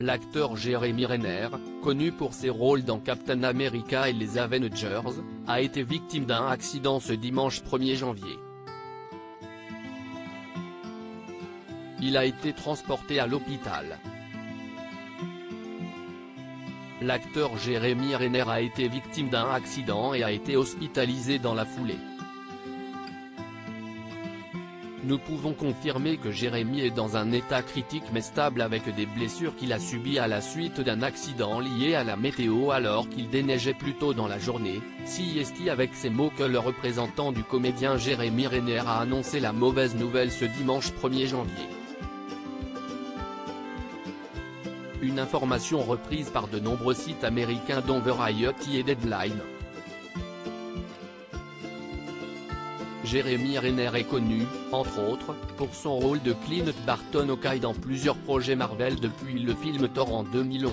L'acteur Jeremy Renner, connu pour ses rôles dans Captain America et les Avengers, a été victime d'un accident ce dimanche 1er janvier. Il a été transporté à l'hôpital. L'acteur Jeremy Renner a été victime d'un accident et a été hospitalisé dans la foulée. Nous pouvons confirmer que Jeremy est dans un état critique mais stable avec des blessures qu'il a subies à la suite d'un accident lié à la météo alors qu'il déneigeait plus tôt dans la journée, CST avec ces mots que le représentant du comédien Jeremy Renner a annoncé la mauvaise nouvelle ce dimanche 1er janvier. Une information reprise par de nombreux sites américains dont Variety et Deadline. Jeremy Renner est connu, entre autres, pour son rôle de Clint Barton Hawkeye dans plusieurs projets Marvel depuis le film Thor en 2011.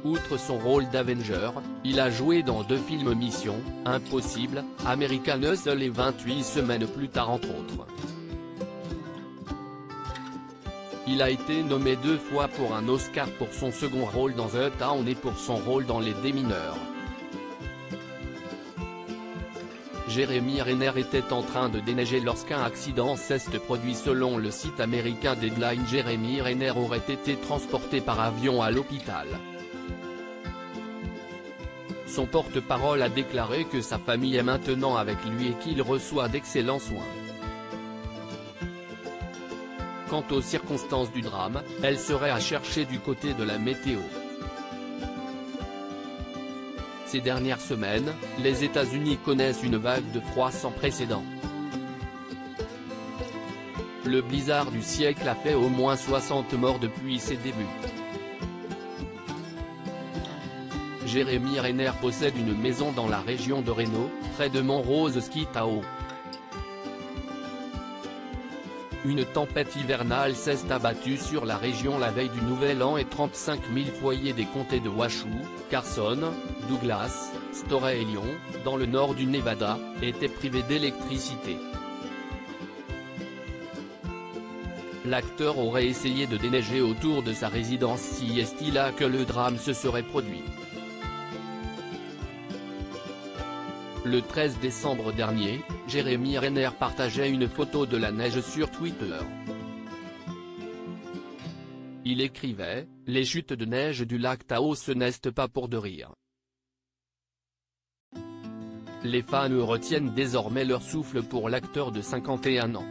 Outre son rôle d'Avenger, il a joué dans 2 films Mission Impossible, American Hustle et 28 semaines plus tard entre autres. Il a été nommé 2 fois pour un Oscar pour son second rôle dans The Town et pour son rôle dans Les Démineurs. Jeremy Renner était en train de déneiger lorsqu'un accident s'est produit selon le site américain Deadline. Jeremy Renner aurait été transporté par avion à l'hôpital. Son porte-parole a déclaré que sa famille est maintenant avec lui et qu'il reçoit d'excellents soins. Quant aux circonstances du drame, elles seraient à chercher du côté de la météo. Ces dernières semaines, les États-Unis connaissent une vague de froid sans précédent. Le blizzard du siècle a fait au moins 60 morts depuis ses débuts. Jeremy Renner possède une maison dans la région de Reno, près de Montrose Ski Town. Une tempête hivernale s'est abattue sur la région la veille du Nouvel An et 35 000 foyers des comtés de Washoe, Carson, Douglas, Story et Lyon, dans le nord du Nevada, étaient privés d'électricité. L'acteur aurait essayé de déneiger autour de sa résidence si est-il là que le drame se serait produit. Le 13 décembre dernier, Jeremy Renner partageait une photo de la neige sur Twitter. Il écrivait « Les chutes de neige du lac Tahoe ce n'est pas pour de rire. Les fans retiennent désormais leur souffle pour l'acteur de 51 ans.